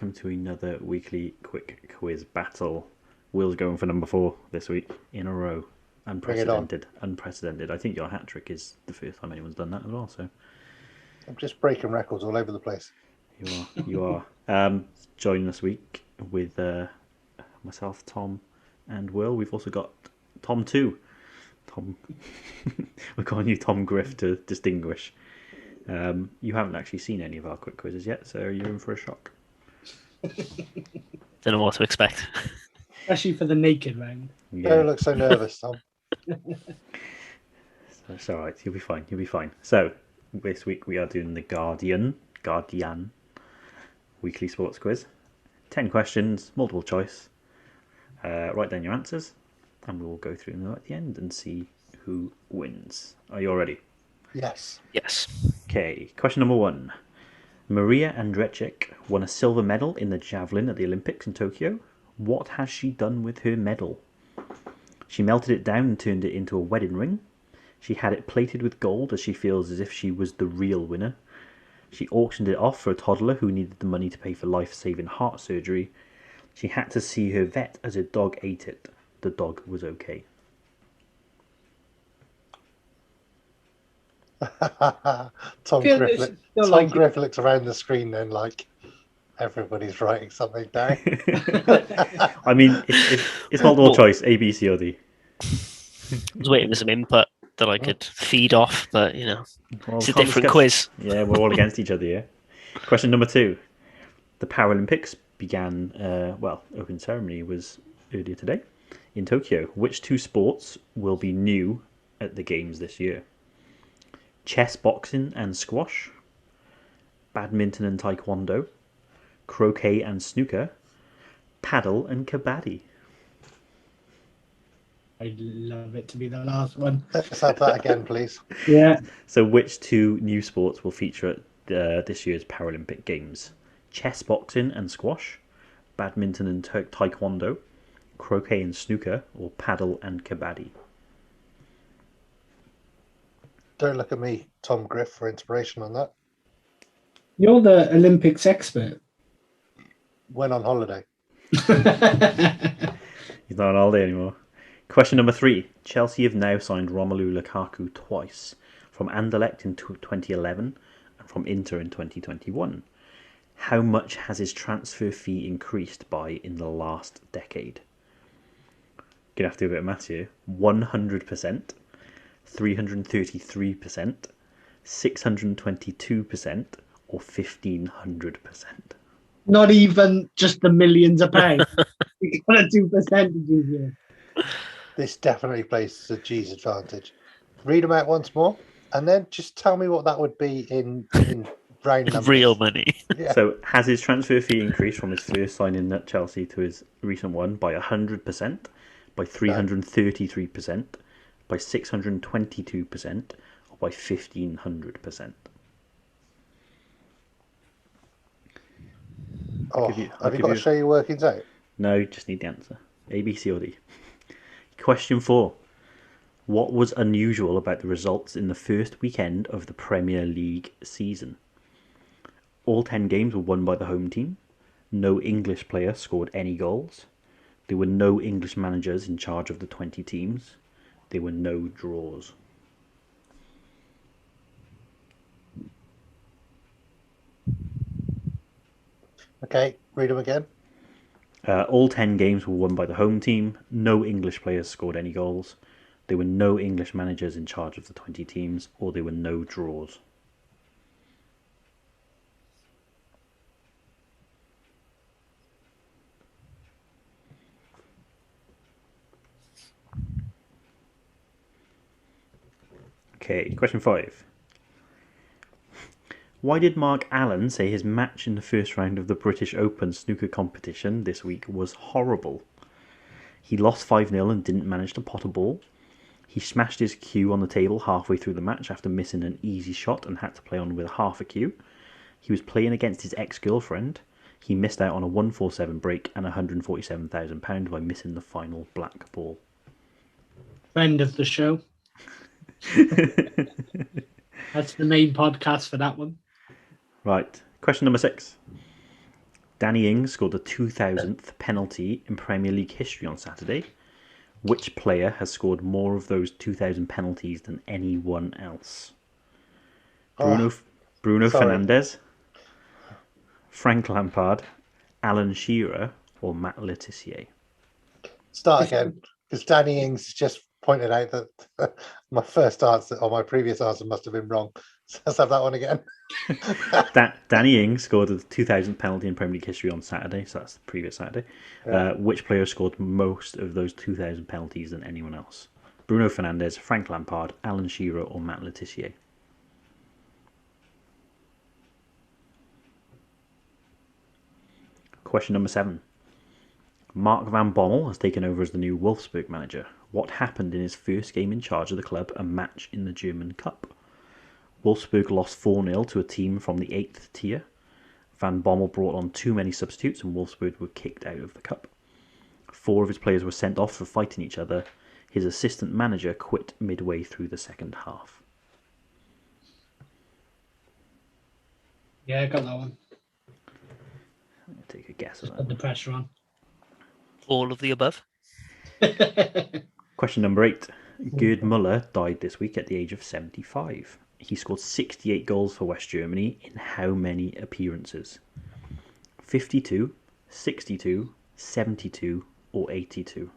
welcome to another weekly quick quiz battle. Will's going for number 4 this week in a row. Unprecedented. I think your hat trick is the first time anyone's done that as well. So I'm just breaking records all over the place. You are. Joining this week with myself, Tom, and Will. We've also got Tom too. We're calling you Tom Griff to distinguish. You haven't actually seen any of our quick quizzes yet, so you're in for a shock. Don't know what to expect. Especially for the naked round. Yeah. Don't look so nervous, Tom. It's all right. You'll be fine. So this week we are doing the Guardian weekly sports quiz. 10 questions, multiple choice. Write down your answers, and we'll go through them at the end and see who wins. Are you all ready? Yes. Okay, question number 1. Maria Andrzejczyk won a silver medal in the javelin at the Olympics in Tokyo. What has she done with her medal? She melted it down and turned it into a wedding ring. She had it plated with gold as she feels as if she was the real winner. She auctioned it off for a toddler who needed the money to pay for life-saving heart surgery. She had to see her vet as her dog ate it. The dog was okay. Tom Griffiths looks around the screen then like everybody's writing something down. I mean, it's multiple choice, A, B, C, or D. I was waiting for some input that I could feed off, but it's a different quiz. Yeah, we're all against each other here. Question number 2. The Paralympics began, open ceremony was earlier today in Tokyo. Which 2 sports will be new at the Games this year? Chess, boxing and squash, badminton and taekwondo, croquet and snooker, paddle and kabaddi. I'd love it to be the last one. Let's have that again, please. Yeah. So which 2 new sports will feature at this year's Paralympic Games? Chess, boxing and squash, badminton and taekwondo, croquet and snooker, or paddle and kabaddi? Don't look at me, Tom Griff, for inspiration on that. You're the Olympics expert. Went on holiday. He's not on holiday anymore. Question number 3. Chelsea have now signed Romelu Lukaku twice, from Anderlecht in 2011 and from Inter in 2021. How much has his transfer fee increased by in the last decade? Gonna have to do a bit of maths here. 100%, 333%, 622%, or 1500%. Not even just the millions of pounds. You gotta do percentages here. This definitely plays a G's advantage. Read them out once more, and then just tell me what that would be in round numbers. Real money. Yeah. So has his transfer fee increased from his first signing at Chelsea to his recent one by 100%, by 333%, by 622%, or by 1500%? Have you got to show your workings out? No, just need the answer. A, B, C, or D. Question 4. What was unusual about the results in the first weekend of the Premier League season? All 10 games were won by the home team. No English player scored any goals. There were no English managers in charge of the 20 teams. There were no draws. Okay, read them again. All 10 games were won by the home team. No English players scored any goals. There were no English managers in charge of the 20 teams, or there were no draws. Okay, question 5. Why did Mark Allen say his match in the first round of the British Open snooker competition this week was horrible? He lost 5-0 and didn't manage to pot a ball. He smashed his cue on the table halfway through the match after missing an easy shot and had to play on with half a cue. He was playing against his ex-girlfriend. He missed out on a 147 break and £147,000 by missing the final black ball. Friend of the show. That's the main podcast for that one. Right. Question number 6. Danny Ings scored the 2000th penalty in Premier League history on Saturday. Which player has scored more of those 2000 penalties than anyone else? Bruno sorry. Fernandes, Frank Lampard, Alan Shearer, or Matt Letizia? Start again, because Danny Ings just pointed out that my first answer or my previous answer must have been wrong. So let's have that one again. Danny Ings scored the 2000th penalty in Premier League history on Saturday, so that's the previous Saturday. Yeah. Which player scored most of those 2000 penalties than anyone else? Bruno Fernandes, Frank Lampard, Alan Shearer, or Matt Letizia? Question number 7. Mark van Bommel has taken over as the new Wolfsburg manager. What happened in his first game in charge of the club, a match in the German Cup? Wolfsburg lost 4-0 to a team from the 8th tier. Van Bommel brought on too many substitutes and Wolfsburg were kicked out of the cup. 4 of his players were sent off for fighting each other. His assistant manager quit midway through the second half. Yeah, I got that one. Take a guess at Put the that. pressure on. All of the above. Question number 8. Gerd Müller died this week at the age of 75. He scored 68 goals for West Germany in how many appearances? 52, 62, 72, or 82?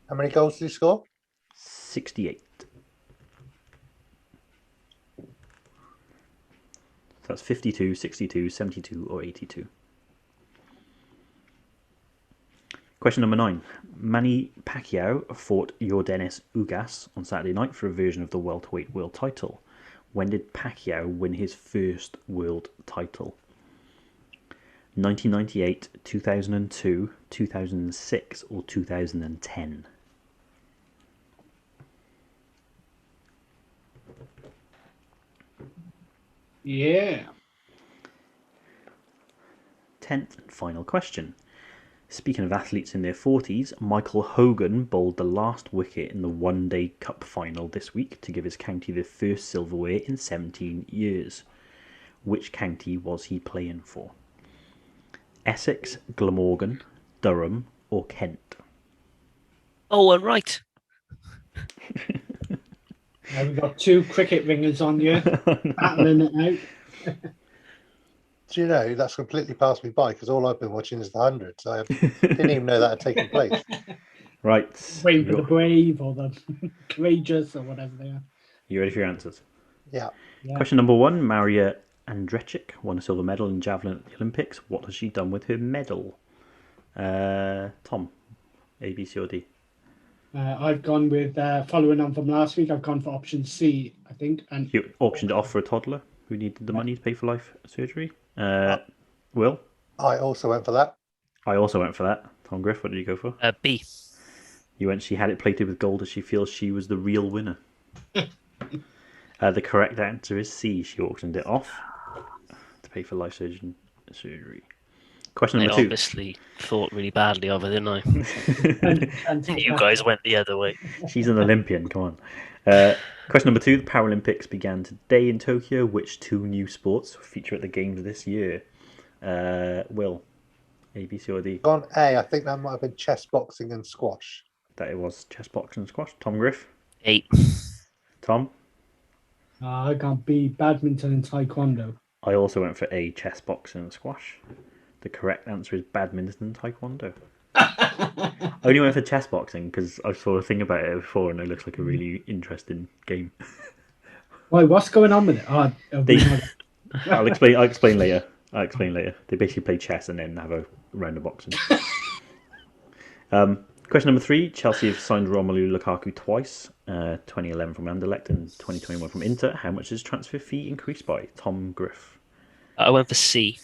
How many goals did he score? 68. So that's 52, 62, 72, or 82. Question number 9. Manny Pacquiao fought Yordenis Ugas on Saturday night for a version of the welterweight world title. When did Pacquiao win his first world title? 1998, 2002, 2006, or 2010? Yeah. 10th and final question. Speaking of athletes in their 40s, Michael Hogan bowled the last wicket in the one-day cup final this week to give his county their first silverware in 17 years. Which county was he playing for? Essex, Glamorgan, Durham, or Kent? Oh, and right. Now we've got 2 cricket ringers on you, battling it out. Do you know, that's completely passed me by because all I've been watching is the 100. So I didn't even know that had taken place. Right. Waiting for the brave or the courageous or whatever they are. You ready for your answers? Yeah. Question number 1. Maria Andrechik won a silver medal in javelin at the Olympics. What has she done with her medal? Tom, A, B, C, or D? I've gone with, following on from last week, I've gone for option C, I think. And You auctioned it off for a toddler who needed the money to pay for life surgery. Will? I also went for that. I also went for that. Tom Griff, what did you go for? B. You went, she had it plated with gold as she feels she was the real winner. The correct answer is C. She auctioned it off to pay for life surgery. Question I number 2. obviously thought really badly of it, didn't I? and You guys went the other way. She's an Olympian, come on. Question number 2. The Paralympics began today in Tokyo. Which 2 new sports feature at the Games this year? Will? A, B, C, or D? On A, I think that might have been chess, boxing, and squash. That it was chess, boxing, and squash. Tom Griff? 8. Tom? I got B, badminton and taekwondo. I also went for A, chess, boxing, and squash. The correct answer is badminton and taekwondo. I only went for chess boxing because I saw a thing about it before and it looks like a really interesting game. Why, what's going on with it? I'll explain later. They basically play chess and then have a round of boxing. Question number 3. Chelsea have signed Romelu Lukaku twice, 2011 from Anderlecht and 2021 from Inter. How much is transfer fee increased by? Tom Griff. I went for C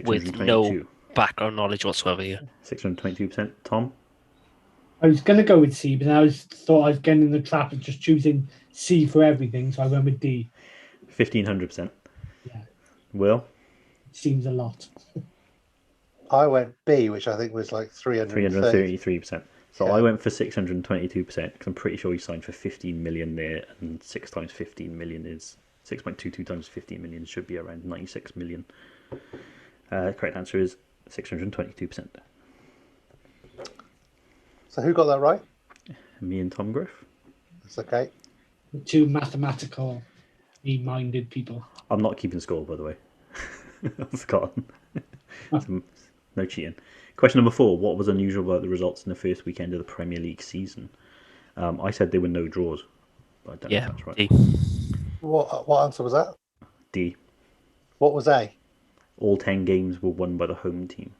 with 622. no background knowledge whatsoever here. 622%. Tom? I was going to go with C, but I thought I was getting in the trap of just choosing C for everything, so I went with D. 1,500%. Yeah. Will? Seems a lot. I went B, which I think was like 330. 333%. So Yeah. I went for 622% because I'm pretty sure he signed for 15 million there, and 6 times 15 million is 6.22 times 15 million should be around 96 million. Correct answer is 622%. So who got that right? Me and Tom Griff. That's okay. Two mathematical minded people. I'm not keeping score, by the way. I've forgotten. So, no cheating. Question number 4. What was unusual about the results in the first weekend of the Premier League season? I said there were no draws, but I don't know if that's right. D. What answer was that? D. What was A? All 10 games were won by the home team.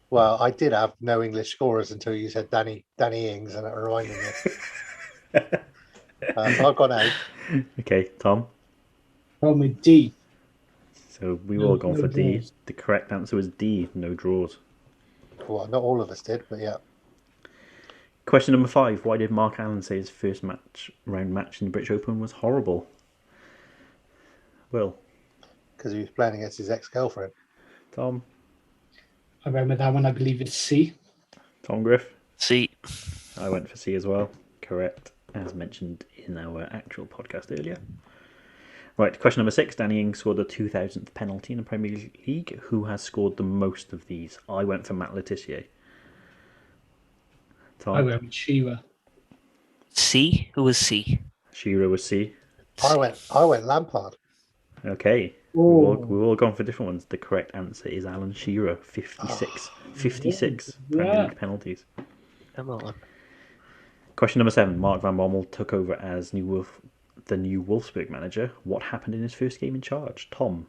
Well, I did have no English scorers until you said Danny Ings, and it reminded me. So I've got A. Okay, Tom. Problem with D. So we've No- all gone no for D. draws. The correct answer was D. No draws. Well, not all of us did, but yeah. Question number 5. Why did Mark Allen say his first round match in the British Open was horrible? Will. Because he was playing against his ex-girlfriend. Tom. I remember that one. I believe it's C. Tom Griff. C. I went for C as well. Correct, as mentioned in our actual podcast earlier. Right, question number 6. Danny Ings scored the 2000th penalty in the Premier League. Who has scored the most of these? I went for Matt Letizia. Tom. I went with Shearer. C. Who was C? Shearer was C. I went Lampard. Okay. Oh. We've all gone for different ones. The correct answer is Alan Shearer. 56. 56 Premier Yeah. League penalties. Come on. Question number 7. Mark Van Bommel took over as the new Wolfsburg manager. What happened in his first game in charge? Tom.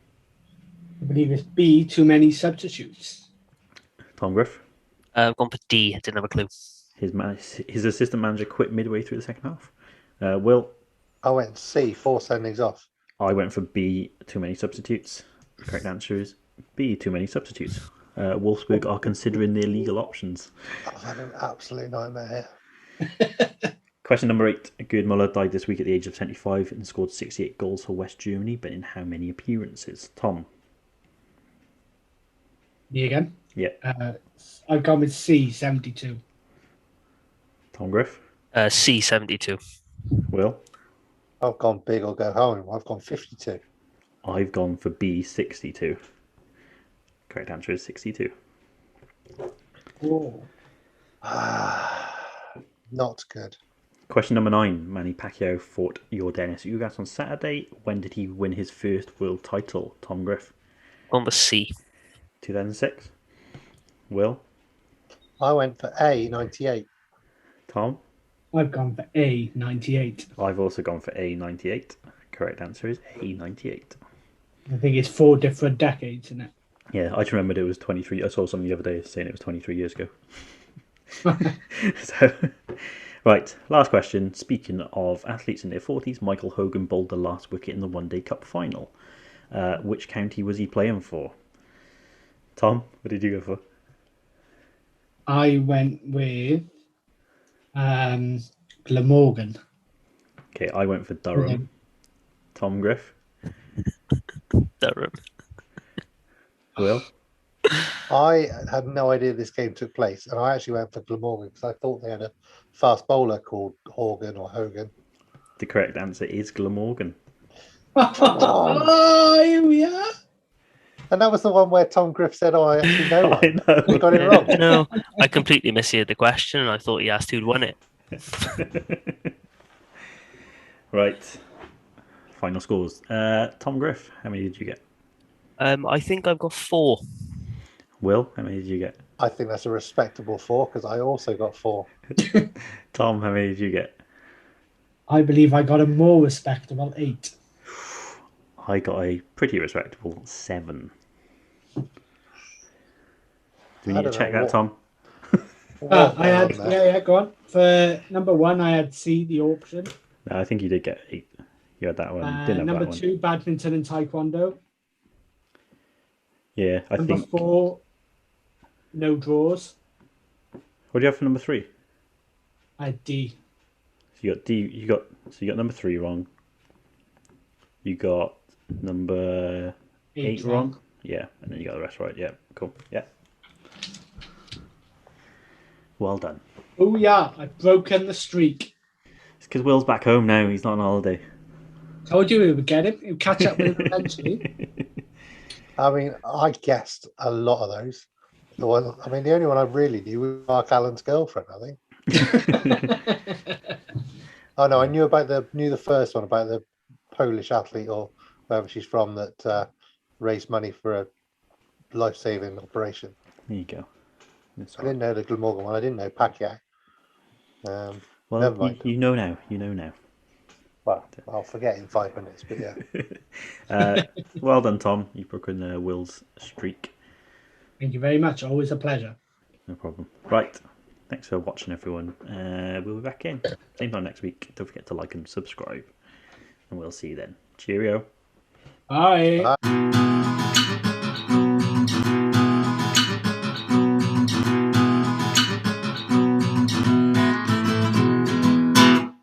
I believe it's B. Too many substitutes. Tom Griff. I've gone for D. I didn't have a clue. His assistant manager quit midway through the second half. Will. I went C, 4 sendings off. I went for B. Too many substitutes. The correct answer is B. Too many substitutes. Wolfsburg are considering their legal options. I've had an absolute nightmare here. Question number 8. Gerd Muller died this week at the age of 75 and scored 68 goals for West Germany, but in how many appearances? Tom. Me again. Yeah. I've gone with C. 72. Tom Griff. C. 72. Will. I've gone big or go home. I've gone 52. I've gone for B. 62. Correct answer is 62. Oh. Not good. Question number 9. Manny Pacquiao fought Yordenis Ugas on Saturday. When did he win his first world title? Tom Griff. Gone for C. 2006. Will. I went for A, 98. Tom. I've gone for A. 98. I've also gone for A. 98. Correct answer is A. 98. I think it's 4 different decades, isn't it? Yeah, I just remembered it was 23. I saw something the other day saying it was 23 years ago. So, right, last question. Speaking of athletes in their 40s, Michael Hogan bowled the last wicket in the One Day Cup final. Which county was he playing for? Tom, what did you go for? I went with Glamorgan. Okay, I went for Durham. Okay. Tom Griff. Durham. Will. I had no idea this game took place, and I actually went for Glamorgan because I thought they had a fast bowler called Horgan or Hogan. The correct answer is Glamorgan. Oh, here we are. And that was the one where Tom Griff said, "Oh, I actually know one." I know. We got it wrong. No, I completely misheard the question and I thought he asked who'd won it. Right. Final scores. Tom Griff, how many did you get? I think I've got 4. Will, how many did you get? I think that's a respectable 4 because I also got 4. Tom, how many did you get? I believe I got a more respectable 8. I got a pretty respectable 7. Do we I need to don't check know that, Tom? I had, yeah, go on. For number 1, I had C, the auction. No, I think you did get 8. You had that one. Didn't have Number that one. 2, badminton and taekwondo. Yeah, I Number think. 4, no draws. What do you have for number 3? I had D. So you got D. You got number 3 wrong. You got number 8 wrong. Yeah, and then you got the rest right. Yeah, cool. Yeah. Well done. Oh yeah, I've broken the streak. It's because Will's back home now. He's not on holiday. Told you we would get him. We'd catch up with him eventually. I mean, I guessed a lot of those. Well, I mean, the only one I really knew was Mark Allen's girlfriend, I think. Oh no, I knew the first one about the Polish athlete or wherever she's from that raised money for a life-saving operation. There you go. That's I didn't know the Glamorgan one. I didn't know Pacquiao. Well, Never mind. you know now. You know now. Well, I'll forget in 5 minutes, but yeah. Well done, Tom. You've broken Will's streak. Thank you very much. Always a pleasure. No problem. Right. Thanks for watching, everyone. We'll be back in same time next week. Don't forget to like and subscribe. And we'll see you then. Cheerio. Bye. Bye.